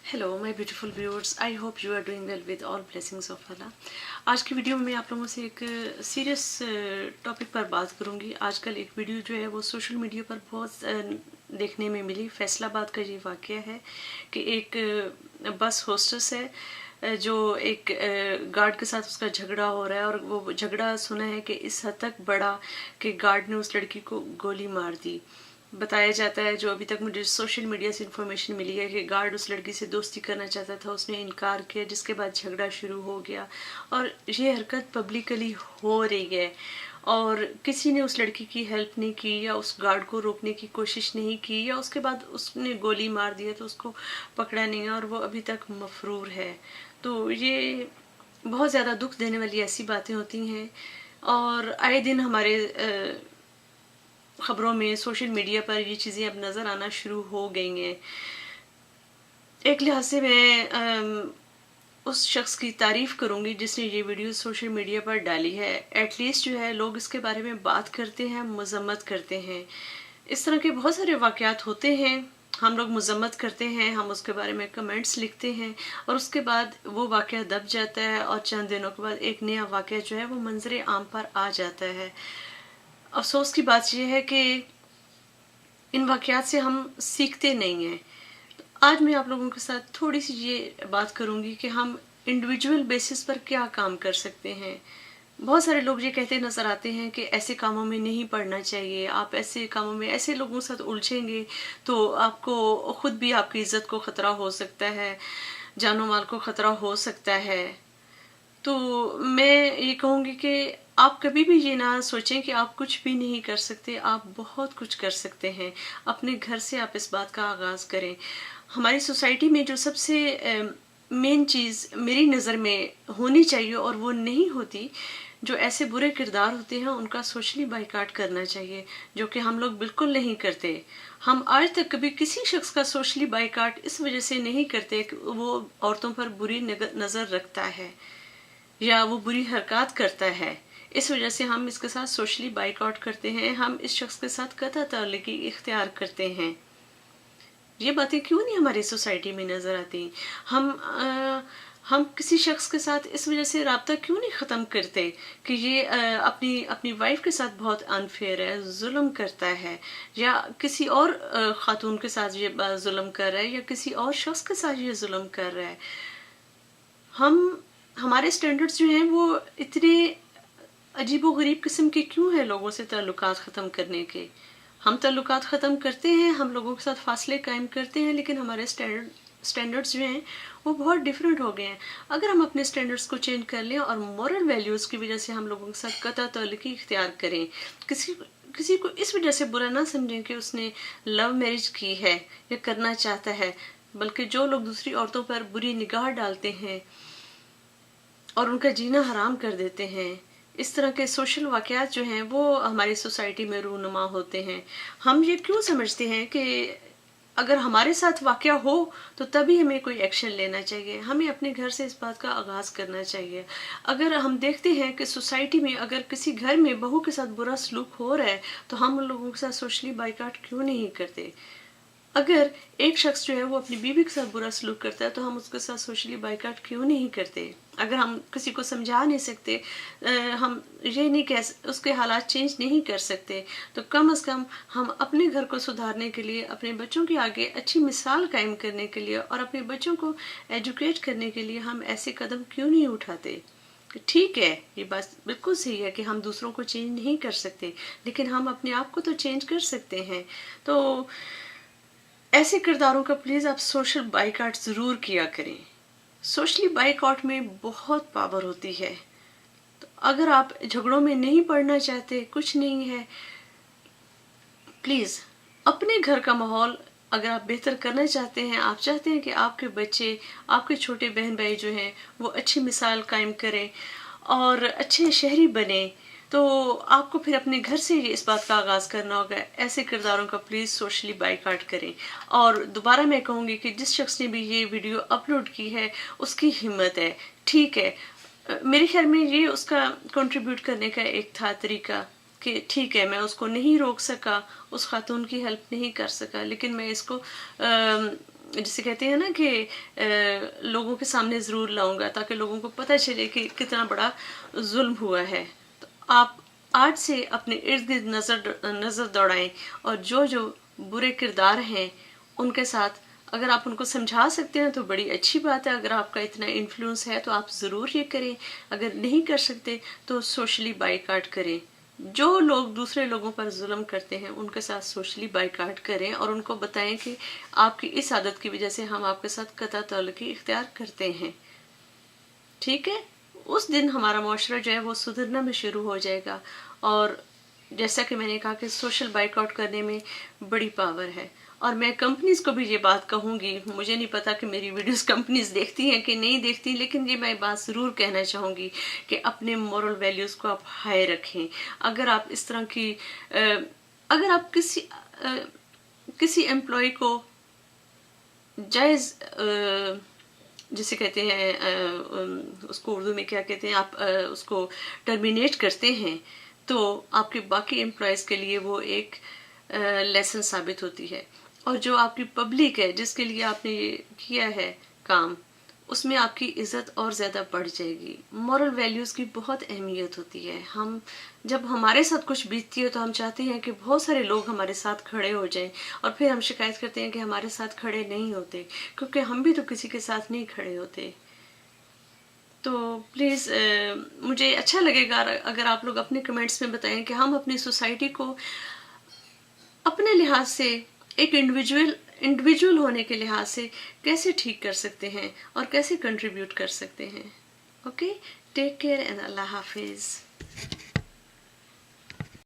Hello my beautiful viewers, I hope you are doing well with all blessings of Allah. आज की video में मैं आप लोगों से एक सीरियस टॉपिक पर बात करूंगी। आजकल एक वीडियो जो है वो सोशल मीडिया पर बहुत देखने में मिली। फैसलाबाद का ये वाक़या है कि एक बस होस्टेस है जो एक गार्ड के साथ उसका झगड़ा हो रहा है, और वो झगड़ा सुना है कि इस हद तक बढ़ा कि गार्ड ने उस लड़की को गोली मार दी। बताया जाता है, जो अभी तक मुझे सोशल मीडिया से इन्फॉर्मेशन मिली है, कि गार्ड उस लड़की से दोस्ती करना चाहता था, उसने इनकार किया, जिसके बाद झगड़ा शुरू हो गया और ये हरकत पब्लिकली हो रही है। और किसी ने उस लड़की की हेल्प नहीं की या उस गार्ड को रोकने की कोशिश नहीं की, या उसके बाद उसने गोली मार दिया तो उसको पकड़ा नहीं, और वो अभी तक मफरूर है। तो ये बहुत ज़्यादा दुख देने वाली ऐसी बातें होती हैं, और आए दिन हमारे खबरों में, सोशल मीडिया पर ये चीज़ें अब नज़र आना शुरू हो गई हैं। एक लिहाज से मैं उस शख्स की तारीफ़ करूँगी जिसने ये वीडियो सोशल मीडिया पर डाली है। एटलीस्ट जो है लोग इसके बारे में बात करते हैं, मज़म्मत करते हैं। इस तरह के बहुत सारे वाक़यात होते हैं, हम लोग मज़म्मत करते हैं, हम उसके बारे में कमेंट्स लिखते हैं, और उसके बाद वो वाक़या दब जाता है और चंद दिनों के बाद एक नया वाक़या जो है वो मंजर आम पर आ जाता है। अफसोस की बात यह है कि इन वाक़यात से हम सीखते नहीं हैं। तो आज मैं आप लोगों के साथ थोड़ी सी ये बात करूँगी कि हम इंडिविजुअल बेसिस पर क्या काम कर सकते हैं। बहुत सारे लोग ये कहते नज़र आते हैं कि ऐसे कामों में नहीं पड़ना चाहिए, आप ऐसे कामों में, ऐसे लोगों के साथ उलझेंगे तो आपको खुद भी, आपकी इज़्ज़त को ख़तरा हो सकता है, जानो माल को ख़तरा हो सकता है। तो मैं ये कहूँगी कि आप कभी भी ये ना सोचें कि आप कुछ भी नहीं कर सकते, आप बहुत कुछ कर सकते हैं। अपने घर से आप इस बात का आगाज़ करें। हमारी सोसाइटी में जो सबसे मेन चीज़ मेरी नज़र में होनी चाहिए और वो नहीं होती, जो ऐसे बुरे किरदार होते हैं उनका सोशली बाइकाट करना चाहिए, जो कि हम लोग बिल्कुल नहीं करते। हम आज तक कभी किसी शख्स का सोशली बाइकाट इस वजह से नहीं करते कि वो औरतों पर बुरी नज़र रखता है या वो बुरी हरकत करता है। इस वजह से हम इसके साथ सोशली बाइकआउट करते हैं, हम इस शख्स के साथ कतई ताल्लुकी इख्तियार करते हैं। ये बातें क्यों नहीं हमारी सोसाइटी में नज़र आती? हम किसी शख्स के साथ इस वजह से राब्ता क्यों नहीं ख़त्म करते कि ये अपनी अपनी वाइफ के साथ बहुत अनफेयर है, जुल्म करता है, या किसी और खातून के साथ ये जुल्म कर रहा है, या किसी और शख्स के साथ ये जुल्म कर रहा है। हमारे स्टैंडर्ड्स जो हैं वो इतने अजीबो गरीब किस्म के क्यों हैं लोगों से ताल्लुकात ख़त्म करने के? हम ताल्लुकात ख़त्म करते हैं, हम लोगों के साथ फासले कायम करते हैं, लेकिन हमारे स्टैंडर्ड्स जो हैं वो बहुत डिफरेंट हो गए हैं। अगर हम अपने स्टैंडर्ड्स को चेंज कर लें और मॉरल वैल्यूज़ की वजह से हम लोगों के साथ कतई ताल्लुकी इख्तियार करें, किसी को इस वजह से बुरा ना समझें कि उसने लव मैरिज की है या करना चाहता है, बल्कि जो लोग दूसरी औरतों पर बुरी निगाह डालते हैं और उनका जीना हराम कर देते हैं, इस तरह के सोशल वाक़यात जो हैं वो हमारी सोसाइटी में रूनुमा होते हैं। हम ये क्यों समझते हैं कि अगर हमारे साथ वाक़या हो तो तभी हमें कोई एक्शन लेना चाहिए? हमें अपने घर से इस बात का आगाज़ करना चाहिए। अगर हम देखते हैं कि सोसाइटी में अगर किसी घर में बहू के साथ बुरा सलूक हो रहा है, तो हम उन लोगों के साथ सोशली बाइकाट क्यों नहीं करते? अगर एक शख्स जो है वो अपनी बीवी के साथ बुरा सलूक करता है, तो हम उसके साथ सोशली बाइकाट क्यों नहीं करते? अगर हम किसी को समझा नहीं सकते, हम ये नहीं कह उसके हालात चेंज नहीं कर सकते, तो कम से कम हम अपने घर को सुधारने के लिए, अपने बच्चों के आगे अच्छी मिसाल कायम करने के लिए और अपने बच्चों को एजुकेट करने के लिए हम ऐसे कदम क्यों नहीं उठाते? ठीक है, ये बात बिल्कुल सही है कि हम दूसरों को चेंज नहीं कर सकते, लेकिन हम अपने आप को तो चेंज कर सकते हैं। तो ऐसे किरदारों का प्लीज़ आप सोशल बाइकआउट ज़रूर किया करें। सोशली बाइकआउट में बहुत पावर होती है। तो अगर आप झगड़ों में नहीं पड़ना चाहते, कुछ नहीं है, प्लीज़ अपने घर का माहौल अगर आप बेहतर करना चाहते हैं, आप चाहते हैं कि आपके बच्चे, आपके छोटे बहन भाई जो हैं वो अच्छी मिसाल कायम करें और अच्छे शहरी बने, तो आपको फिर अपने घर से ही इस बात का आगाज़ करना होगा। ऐसे किरदारों का प्लीज़ सोशली बाइकआउट करें। और दोबारा मैं कहूँगी कि जिस शख्स ने भी ये वीडियो अपलोड की है उसकी हिम्मत है, ठीक है। मेरे ख्याल में ये उसका कंट्रीब्यूट करने का एक था तरीका कि ठीक है, मैं उसको नहीं रोक सका, उस खातून की हेल्प नहीं कर सका, लेकिन मैं इसको जिसे कहते हैं ना कि लोगों के सामने ज़रूर लाऊंगा ताकि लोगों को पता चले कि कितना बड़ा जुल्म हुआ है। तो आप आज से अपने इर्द गिर्द नज़र दौड़ाएं और जो जो बुरे किरदार हैं उनके साथ अगर आप उनको समझा सकते हैं तो बड़ी अच्छी बात है। अगर आपका इतना इन्फ्लुएंस है तो आप ज़रूर ये करें, अगर नहीं कर सकते तो सोशली बाइकाट करें। जो लोग दूसरे लोगों पर जुल्म करते हैं उनके साथ सोशली बाइकाट करें और उनको बताएं कि आपकी इस आदत की वजह से हम आपके साथ कता ताल्लुकी इख्तियार करते हैं। ठीक है, उस दिन हमारा मुआशरा जो है वो सुधरना में शुरू हो जाएगा। और जैसा कि मैंने कहा कि सोशल बाइकआउट करने में बड़ी पावर है। और मैं कंपनीज को भी ये बात कहूँगी, मुझे नहीं पता कि मेरी वीडियोस कंपनीज देखती हैं कि नहीं देखती, लेकिन ये मैं बात ज़रूर कहना चाहूँगी कि अपने मॉरल वैल्यूज़ को आप हाई रखें। अगर आप इस तरह की अगर आप किसी एम्प्लॉय को जायज़ जिसे कहते हैं उसको उर्दू में क्या कहते हैं, आप उसको टर्मिनेट करते हैं तो आपके बाकी एम्प्लॉयज़ के लिए वो एक लेसन साबित होती है। और जो आपकी पब्लिक है जिसके लिए आपने ये किया है काम, उसमें आपकी इज़्ज़त और ज़्यादा बढ़ जाएगी। मॉरल वैल्यूज़ की बहुत अहमियत होती है। हम जब हमारे साथ कुछ बीतती है तो हम चाहते हैं कि बहुत सारे लोग हमारे साथ खड़े हो जाएं और फिर हम शिकायत करते हैं कि हमारे साथ खड़े नहीं होते, क्योंकि हम भी तो किसी के साथ नहीं खड़े होते। तो प्लीज़ मुझे अच्छा लगेगा अगर आप लोग अपने कमेंट्स में बताएं कि हम अपनी सोसाइटी को अपने लिहाज से एक इंडिविजुअल होने के लिहाज से कैसे ठीक कर सकते हैं और कैसे कंट्रीब्यूट कर सकते हैं। ओके, टेक केयर एंड अल्लाह हाफिज़।